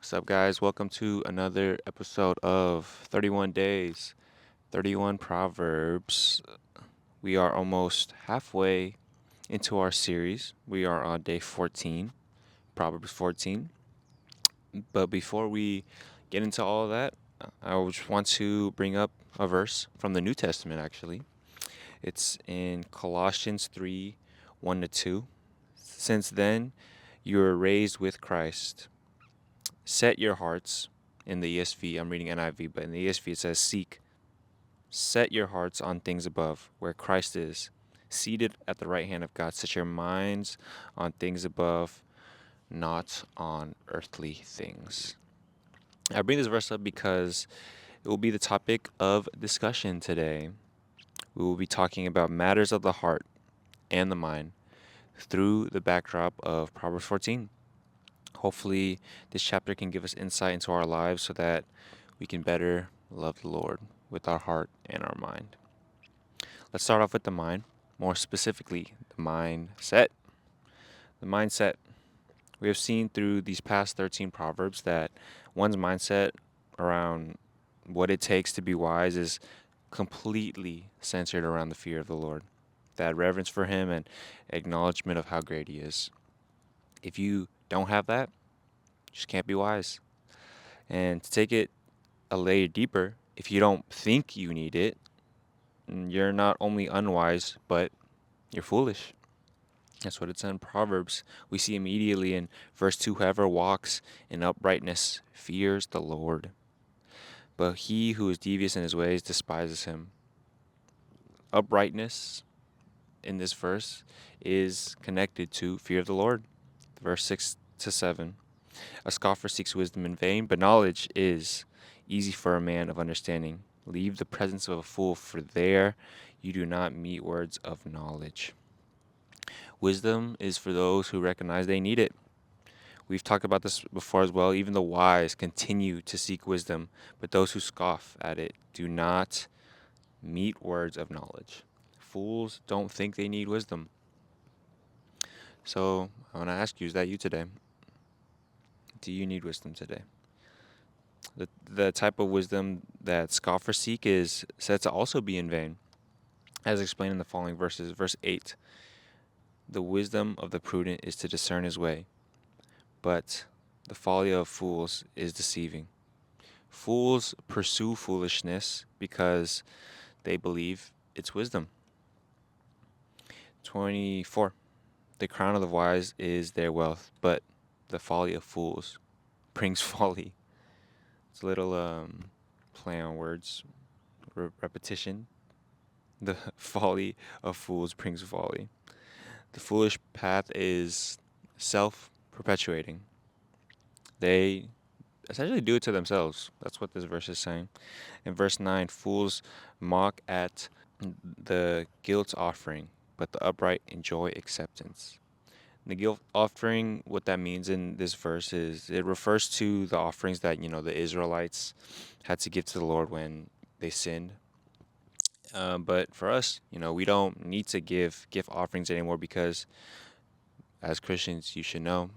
What's up, guys? Welcome to another episode of 31 Days, 31 Proverbs. We are almost halfway into our series. We are on day 14, Proverbs 14. But before we get into all of that, I just want to bring up a verse from the New Testament, actually. It's in Colossians 3 1 to 2. Since then, you are raised with Christ. Set your hearts, in the ESV, I'm reading NIV, but in the ESV it says seek. Set your hearts on things above, where Christ is, seated at the right hand of God. Set your minds on things above, not on earthly things. I bring this verse up because it will be the topic of discussion today. We will be talking about matters of the heart and the mind through the backdrop of Proverbs 14. Hopefully, this chapter can give us insight into our lives so that we can better love the Lord with our heart and our mind. Let's start off with the mind, more specifically, the mindset. The mindset. We have seen through these past 13 Proverbs that one's mindset around what it takes to be wise is completely centered around the fear of the Lord, that reverence for Him and acknowledgement of how great He is. If you don't have that, you just can't be wise. And to take it a layer deeper, if you don't think you need it, you're not only unwise, but you're foolish. That's what it said in Proverbs. We see immediately in verse 2, whoever walks in uprightness fears the Lord, but he who is devious in his ways despises him. Uprightness in this verse is connected to fear of the Lord. Verse 6 to 7. A scoffer seeks wisdom in vain, but knowledge is easy for a man of understanding. Leave the presence of a fool, for there you do not meet words of knowledge. Wisdom is for those who recognize they need it. We've talked about this before as well. Even the wise continue to seek wisdom, but those who scoff at it do not meet words of knowledge. Fools don't think they need wisdom. So I want to ask you, is that you today? Do you need wisdom today? The type of wisdom that scoffers seek is said to also be in vain, as explained in the following verses. Verse 8, the wisdom of the prudent is to discern his way, but the folly of fools is deceiving. Fools pursue foolishness because they believe it's wisdom. 24, the crown of the wise is their wealth, but the folly of fools brings folly. It's a little play on words, repetition. The folly of fools brings folly. The foolish path is self-perpetuating. They essentially do it to themselves. That's what this verse is saying. In verse 9, fools mock at the guilt offering, but the upright enjoy acceptance. The guilt offering, what that means in this verse is it refers to the offerings that, the Israelites had to give to the Lord when they sinned. But for us, we don't need to give gift offerings anymore because as Christians, you should know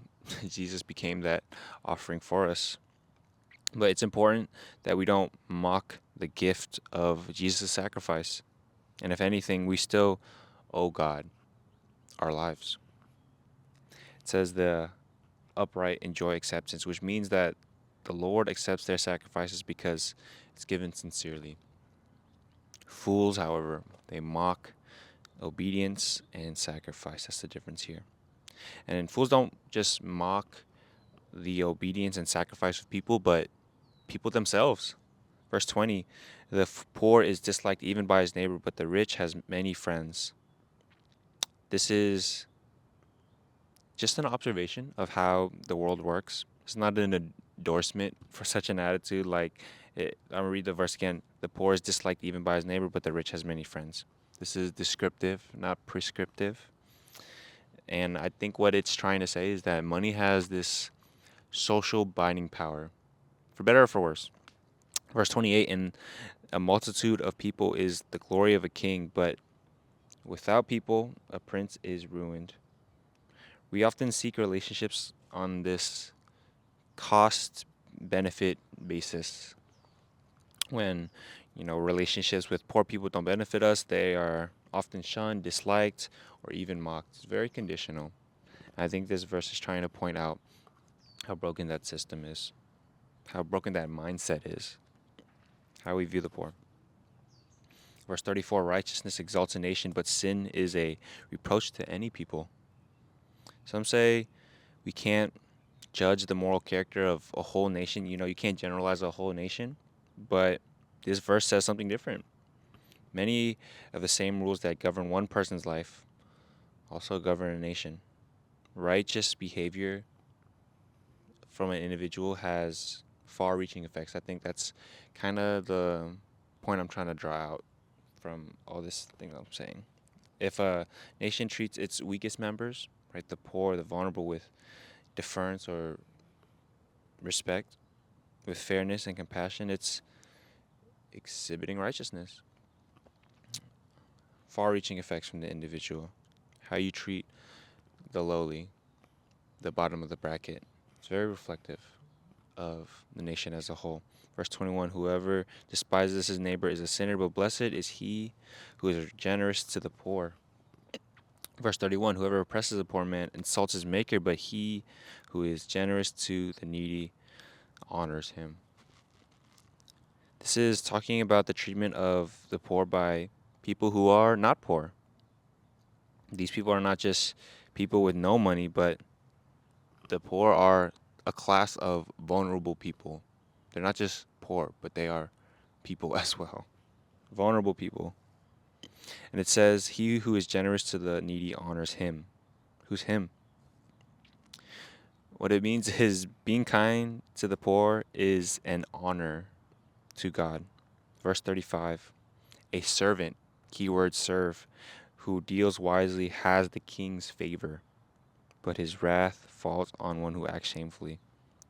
Jesus became that offering for us. But it's important that we don't mock the gift of Jesus' sacrifice. And if anything, we still owe God our lives. It says the upright enjoy acceptance, which means that the Lord accepts their sacrifices because it's given sincerely. Fools, however, they mock obedience and sacrifice. That's the difference here. And fools don't just mock the obedience and sacrifice of people, but people themselves. Verse 20, the poor is disliked even by his neighbor, but the rich has many friends. This is just an observation of how the world works. It's not an endorsement for such an attitude. I'm going to read the verse again. The poor is disliked even by his neighbor, but the rich has many friends. This is descriptive, not prescriptive. And I think what it's trying to say is that money has this social binding power, for better or for worse. Verse 28, and a multitude of people is the glory of a king, but without people, a prince is ruined. We often seek relationships on this cost benefit basis. When, relationships with poor people don't benefit us, they are often shunned, disliked, or even mocked. It's very conditional. I think this verse is trying to point out how broken that system is, how broken that mindset is, how we view the poor. Verse 34, righteousness exalts a nation, but sin is a reproach to any people. Some say we can't judge the moral character of a whole nation. You can't generalize a whole nation, but this verse says something different. Many of the same rules that govern one person's life also govern a nation. Righteous behavior from an individual has far-reaching effects. I think that's kind of the point I'm trying to draw out from all this thing I'm saying. If a nation treats its weakest members, right, the poor, the vulnerable, with deference or respect, with fairness and compassion, it's exhibiting righteousness. Far-reaching effects from the individual. How you treat the lowly, the bottom of the bracket. It's very reflective of the nation as a whole. Verse 21, whoever despises his neighbor is a sinner, but blessed is he who is generous to the poor. Verse 31, whoever oppresses a poor man insults his maker, but he who is generous to the needy honors him. This is talking about the treatment of the poor by people who are not poor. These people are not just people with no money, but the poor are a class of vulnerable people. They're not just poor, but they are people as well. Vulnerable people. And it says, he who is generous to the needy honors him. Who's him? What it means is being kind to the poor is an honor to God. Verse 35, a servant, keyword serve, who deals wisely has the king's favor, but his wrath falls on one who acts shamefully.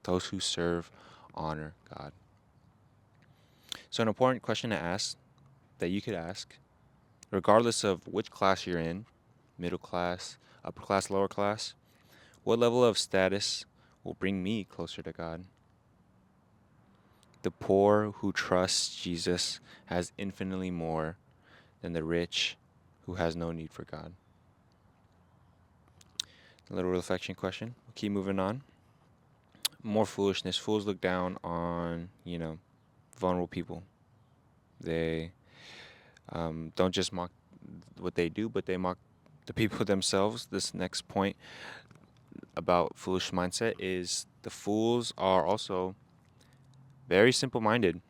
Those who serve honor God. So an important question to ask, that you could ask, regardless of which class you're in, middle class, upper class, lower class, what level of status will bring me closer to God? The poor who trusts Jesus has infinitely more than the rich who has no need for God. A little reflection question. We'll keep moving on. More foolishness. Fools look down on, vulnerable people. They don't just mock what they do, but they mock the people themselves. This next point about foolish mindset is the fools are also very simple-minded.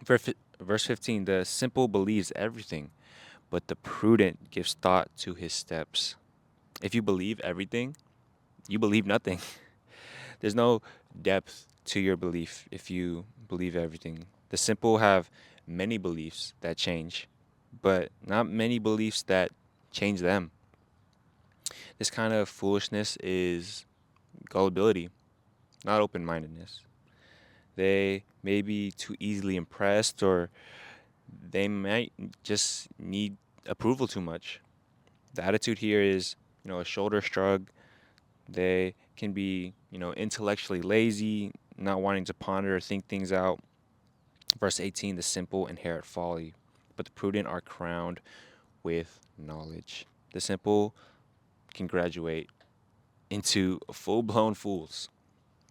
Verse 15, the simple believes everything, but the prudent gives thought to his steps. If you believe everything, you believe nothing. There's no depth to your belief if you believe everything. The simple have many beliefs that change, but not many beliefs that change them. This kind of foolishness is gullibility, not open-mindedness. They may be too easily impressed, or they might just need approval too much. The attitude here is, a shoulder shrug. They can be, intellectually lazy, not wanting to ponder or think things out. Verse 18, the simple inherit folly, but the prudent are crowned with knowledge. The simple can graduate into full-blown fools.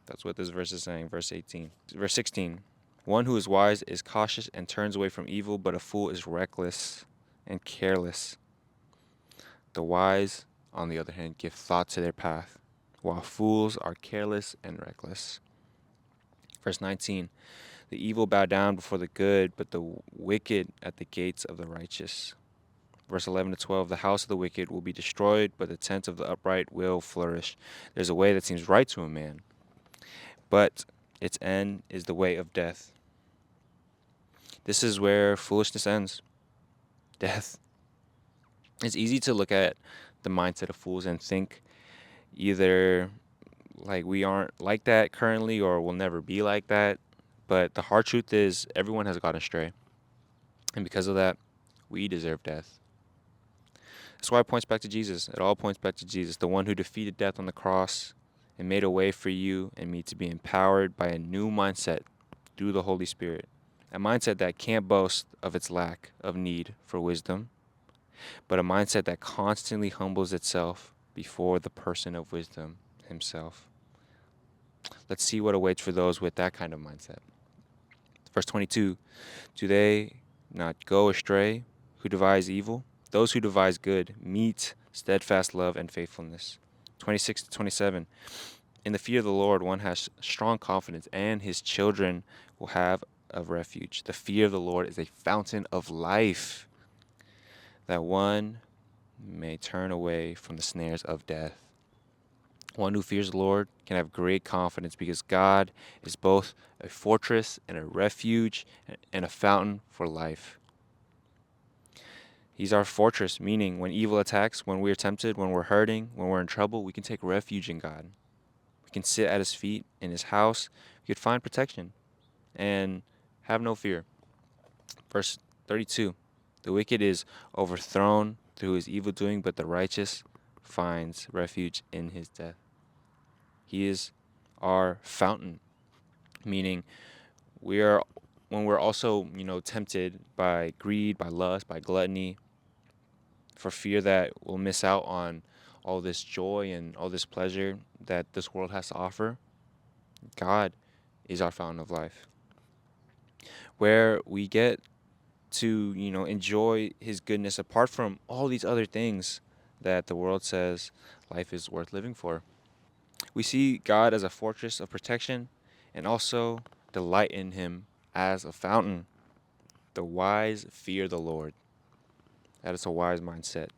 That's what this verse is saying, verse 18. Verse 16, one who is wise is cautious and turns away from evil, but a fool is reckless and careless. The wise, on the other hand, give thought to their path, while fools are careless and reckless. Verse 19, the evil bow down before the good, but the wicked at the gates of the righteous. Verse 11 to 12, the house of the wicked will be destroyed, but the tent of the upright will flourish. There's a way that seems right to a man, but its end is the way of death. This is where foolishness ends. Death. It's easy to look at the mindset of fools and think either like we aren't like that currently or we'll never be like that. But the hard truth is everyone has gone astray. And because of that, we deserve death. That's why it points back to Jesus. It all points back to Jesus, the one who defeated death on the cross and made a way for you and me to be empowered by a new mindset through the Holy Spirit. A mindset that can't boast of its lack of need for wisdom, but a mindset that constantly humbles itself before the person of wisdom himself. Let's see what awaits for those with that kind of mindset. Verse 22, do they not go astray who devise evil? Those who devise good meet steadfast love and faithfulness. 26 to 27, in the fear of the Lord one has strong confidence, and his children will have a refuge. The fear of the Lord is a fountain of life, that one may turn away from the snares of death. One who fears the Lord can have great confidence because God is both a fortress and a refuge and a fountain for life. He's our fortress, meaning when evil attacks, when we're tempted, when we're hurting, when we're in trouble, we can take refuge in God. We can sit at his feet in his house. We could find protection and have no fear. Verse 32, the wicked is overthrown through his evil doing, but the righteous finds refuge in his death. He is our fountain, meaning we are when we're also, tempted by greed, by lust, by gluttony, for fear that we'll miss out on all this joy and all this pleasure that this world has to offer. God is our fountain of life, where we get to, enjoy his goodness apart from all these other things that the world says life is worth living for. We see God as a fortress of protection and also delight in him as a fountain. The wise fear the Lord. That is a wise mindset.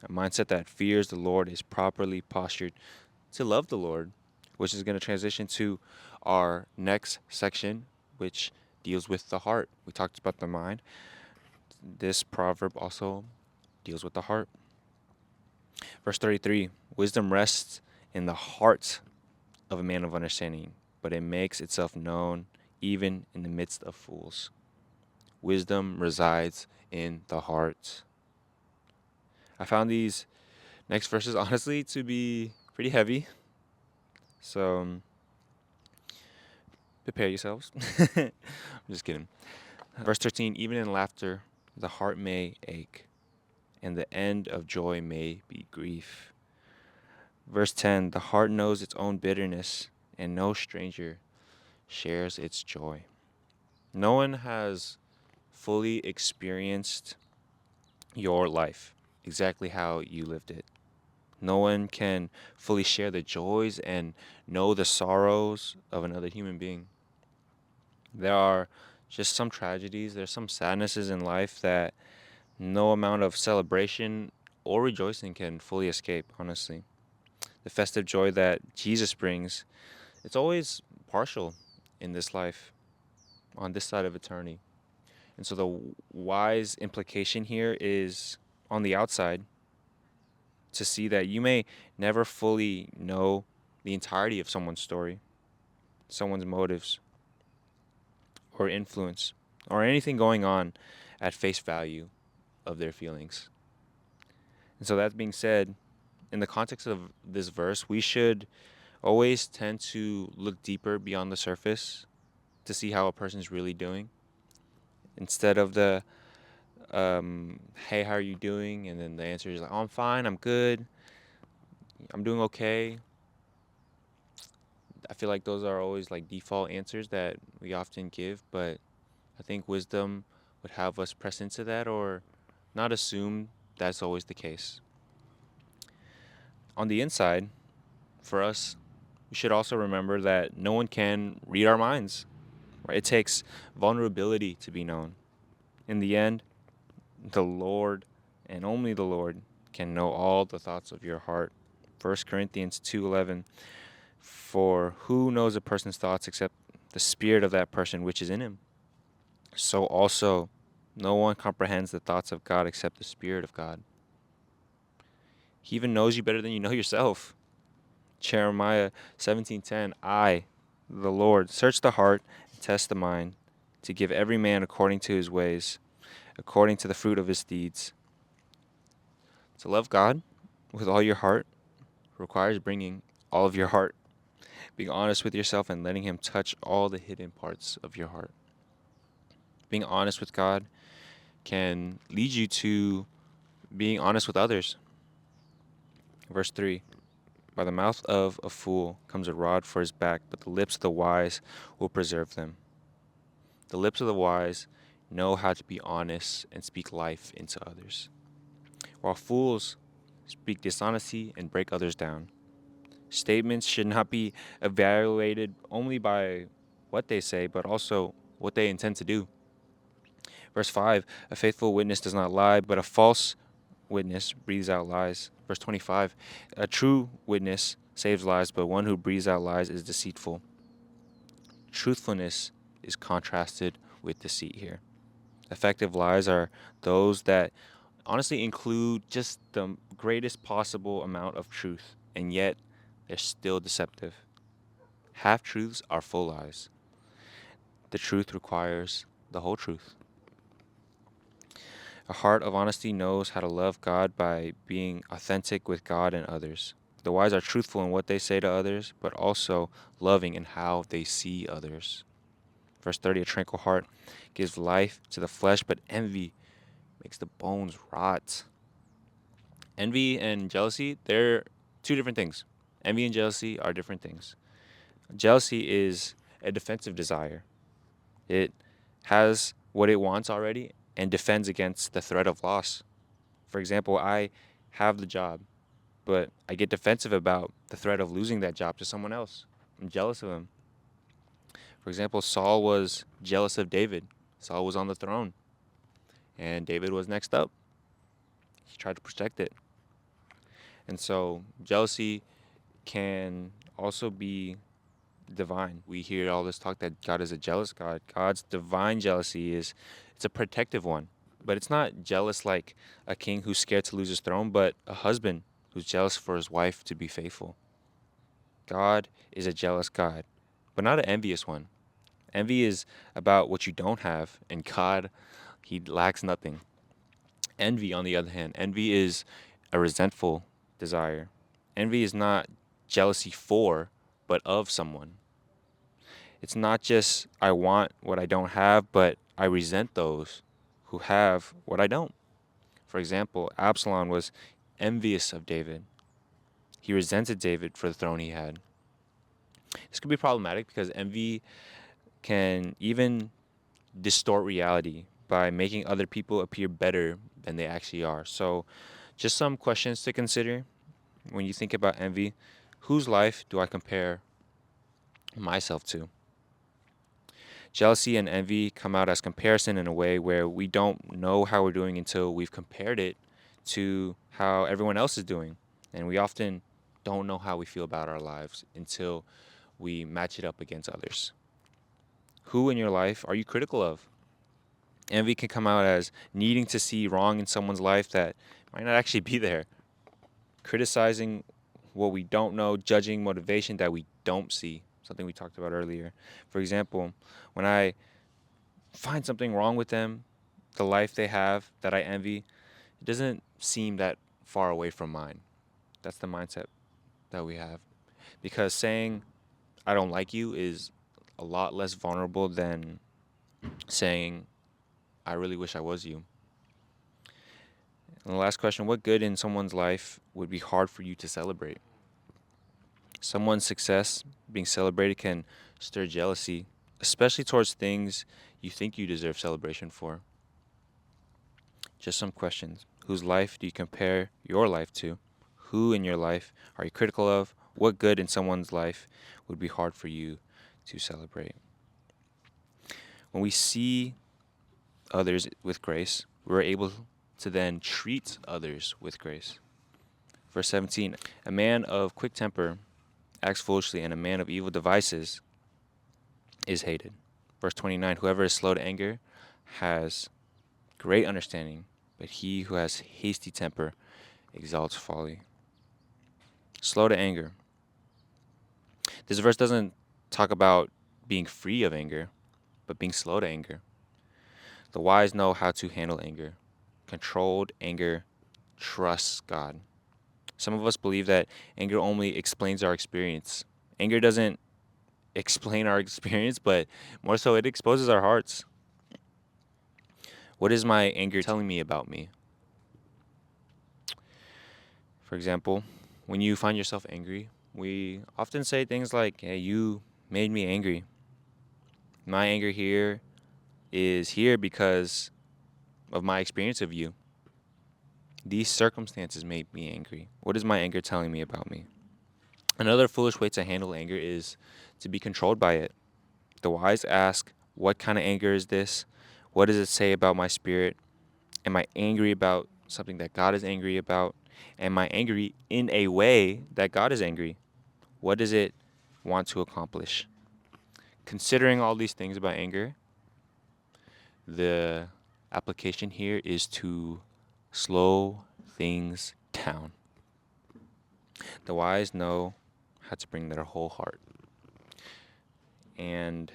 A mindset that fears the Lord is properly postured to love the Lord, which is going to transition to our next section, which deals with the heart. We talked about the mind. This proverb also deals with the heart. Verse 33, wisdom rests in the heart of a man of understanding, but it makes itself known even in the midst of fools. Wisdom resides in the heart. I found these next verses honestly to be pretty heavy, so prepare yourselves. I'm just kidding. Verse 13, even in laughter the heart may ache, and the end of joy may be grief. Verse 10, the heart knows its own bitterness, and no stranger shares its joy. No one has fully experienced your life exactly how you lived it. No one can fully share the joys and know the sorrows of another human being. There are just some tragedies, there's some sadnesses in life that no amount of celebration or rejoicing can fully escape, honestly. The festive joy that Jesus brings, it's always partial in this life, on this side of eternity. And so the wise implication here is on the outside to see that you may never fully know the entirety of someone's story, someone's motives, or influence, or anything going on at face value of their feelings. And so that being said, in the context of this verse, we should always tend to look deeper beyond the surface to see how a person's really doing, instead of the hey, how are you doing? And then the answer is like, oh, I'm fine, I'm good, I'm doing okay. I feel like those are always like default answers that we often give, but I think wisdom would have us press into that or not assume that's always the case. On the inside, for us, we should also remember that no one can read our minds. Right? It takes vulnerability to be known. In the end, the Lord and only the Lord can know all the thoughts of your heart. 1 Corinthians 2:11, for who knows a person's thoughts except the spirit of that person which is in him? So also, no one comprehends the thoughts of God except the Spirit of God. He even knows you better than you know yourself. Jeremiah 17:10, I, the Lord, search the heart and test the mind, to give every man according to his ways, according to the fruit of his deeds. To love God with all your heart requires bringing all of your heart Being honest with yourself and letting Him touch all the hidden parts of your heart. Being honest with God can lead you to being honest with others. Verse 3. By the mouth of a fool comes a rod for his back, but the lips of the wise will preserve them. The lips of the wise know how to be honest and speak life into others, while fools speak dishonesty and break others down. Statements should not be evaluated only by what they say, but also what they intend to do. Verse 5, a faithful witness does not lie, but a false witness breathes out lies. Verse 25, a true witness saves lives, but one who breathes out lies is deceitful. Truthfulness is contrasted with deceit here. Effective lies are those that honestly include just the greatest possible amount of truth, and yet they're still deceptive. Half truths are full lies. The truth requires the whole truth. A heart of honesty knows how to love God by being authentic with God and others. The wise are truthful in what they say to others, but also loving in how they see others. Verse 30, a tranquil heart gives life to the flesh, but envy makes the bones rot. Envy and jealousy, they're two different things. Envy and jealousy are different things. Jealousy is a defensive desire. It has what it wants already and defends against the threat of loss. For example, I have the job, but I get defensive about the threat of losing that job to someone else. I'm jealous of him. For example, Saul was jealous of David. Saul was on the throne, and David was next up. He tried to protect it. And so jealousy can also be divine. We hear all this talk that God is a jealous God. God's divine jealousy it's a protective one. But it's not jealous like a king who's scared to lose his throne, but a husband who's jealous for his wife to be faithful. God is a jealous God, but not an envious one. Envy is about what you don't have, and God, He lacks nothing. Envy, on the other hand, envy is a resentful desire. Envy is not jealousy for, but of someone. It's not just I want what I don't have, but I resent those who have what I don't. For example, Absalom was envious of David. He resented David for the throne he had. This could be problematic because envy can even distort reality by making other people appear better than they actually are. So, just some questions to consider when you think about envy. Whose life do I compare myself to? Jealousy and envy come out as comparison in a way where we don't know how we're doing until we've compared it to how everyone else is doing. And we often don't know how we feel about our lives until we match it up against others. Who in your life are you critical of? Envy can come out as needing to see wrong in someone's life that might not actually be there. Criticizing what we don't know, judging motivation that we don't see, something we talked about earlier. For example, when I find something wrong with them, the life they have that I envy, it doesn't seem that far away from mine. That's the mindset that we have. Because saying I don't like you is a lot less vulnerable than saying I really wish I was you. And the last question, what good in someone's life would be hard for you to celebrate? Someone's success being celebrated can stir jealousy, especially towards things you think you deserve celebration for. Just some questions. Whose life do you compare your life to? Who in your life are you critical of? What good in someone's life would be hard for you to celebrate? When we see others with grace, we're able to then treat others with grace. Verse 17, a man of quick temper acts foolishly, and a man of evil devices is hated. Verse 29, whoever is slow to anger has great understanding, but he who has hasty temper exalts folly. Slow to anger. This verse doesn't talk about being free of anger, but being slow to anger. The wise know how to handle anger. Controlled anger trusts God. Some of us believe that anger only explains our experience Anger doesn't explain our experience, but more so it exposes our hearts. What is my anger telling me about me? For example, when you find yourself angry, we often say things like, hey, you made me angry. My anger here is here because of my experience of you. These circumstances made me angry. What is my anger telling me about me? Another foolish way to handle anger is to be controlled by it. The wise ask, what kind of anger is this? What does it say about my spirit? Am I angry about something that God is angry about? Am I angry in a way that God is angry? What does it want to accomplish? Considering all these things about anger, the application here is to slow things down. The wise know how to bring their whole heart. And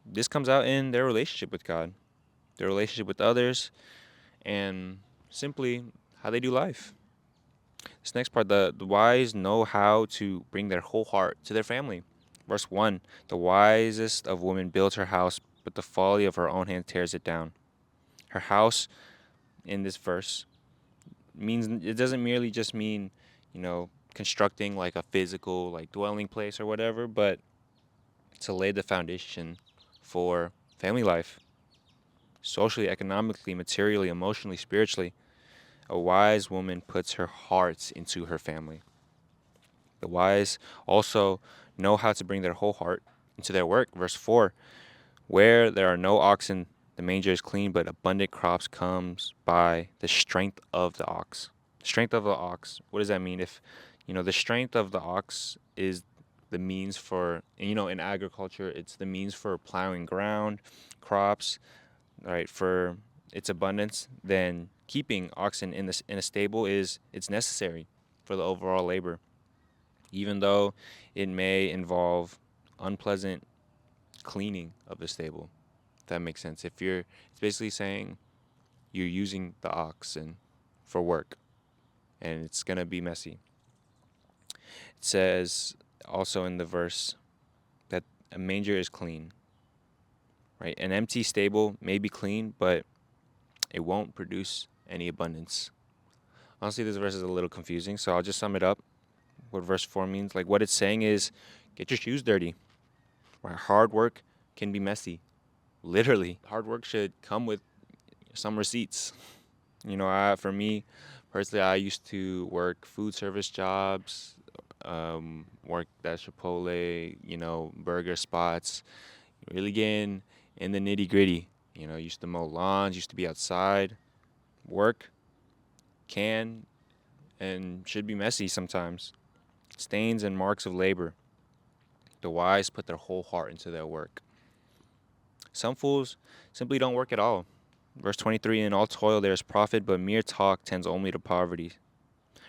this comes out in their relationship with God, their relationship with others, and simply how they do life. This next part, the wise know how to bring their whole heart to their family. Verse 1, the wisest of women builds her house, but the folly of her own hand tears it down. Her house in this verse means, it doesn't merely just mean, constructing like a physical like dwelling place or whatever, but to lay the foundation for family life, socially, economically, materially, emotionally, spiritually. A wise woman puts her heart into her family. The wise also know how to bring their whole heart into their work. Verse 4, where there are no oxen, the manger is clean, but abundant crops comes by the strength of the ox. Strength of the ox. What does that mean? If, the strength of the ox is the means for, in agriculture, it's the means for plowing ground, crops, right, for its abundance, then keeping oxen in a stable it's necessary for the overall labor, even though it may involve unpleasant cleaning of the stable. If that makes sense. It's basically saying you're using the oxen for work, and it's gonna be messy. It says also in the verse that a manger is clean, right? An empty stable may be clean, but it won't produce any abundance. Honestly, this verse is a little confusing, so I'll just sum it up. What verse 4 means, like what it's saying is, get your shoes dirty. Right? Hard work can be messy. Literally, hard work should come with some receipts. For me personally, I used to work food service jobs, worked at Chipotle, burger spots, really getting in the nitty gritty. Used to mow lawns, used to be outside. Work can and should be messy sometimes. Stains and marks of labor. The wise put their whole heart into their work. Some fools simply don't work at all. Verse 23, in all toil there is profit, but mere talk tends only to poverty.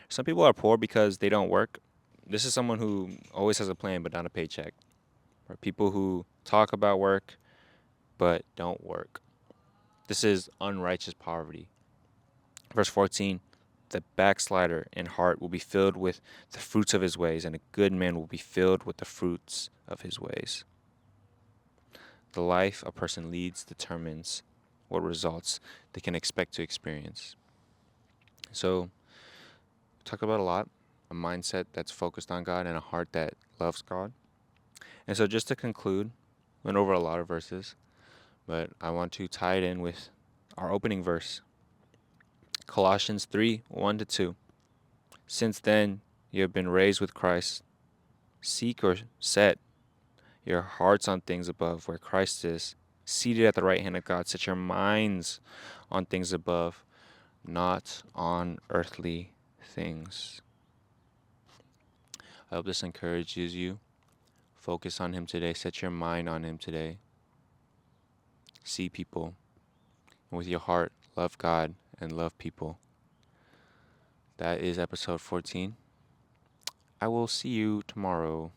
Some people are poor because they don't work. This is someone who always has a plan but not a paycheck. Or people who talk about work but don't work. This is unrighteous poverty. Verse 14, the backslider in heart will be filled with the fruits of his ways, and a good man will be filled with the fruits of his ways. The life a person leads determines what results they can expect to experience. So, we talked about a lot, a mindset that's focused on God and a heart that loves God. And so, just to conclude, went over a lot of verses, but I want to tie it in with our opening verse, Colossians 3, 1-2. Since then, you have been raised with Christ. Seek or set your hearts on things above, where Christ is, seated at the right hand of God. Set your minds on things above, not on earthly things. I hope this encourages you. Focus on Him today. Set your mind on Him today. See people. And with your heart, love God and love people. That is episode 14. I will see you tomorrow.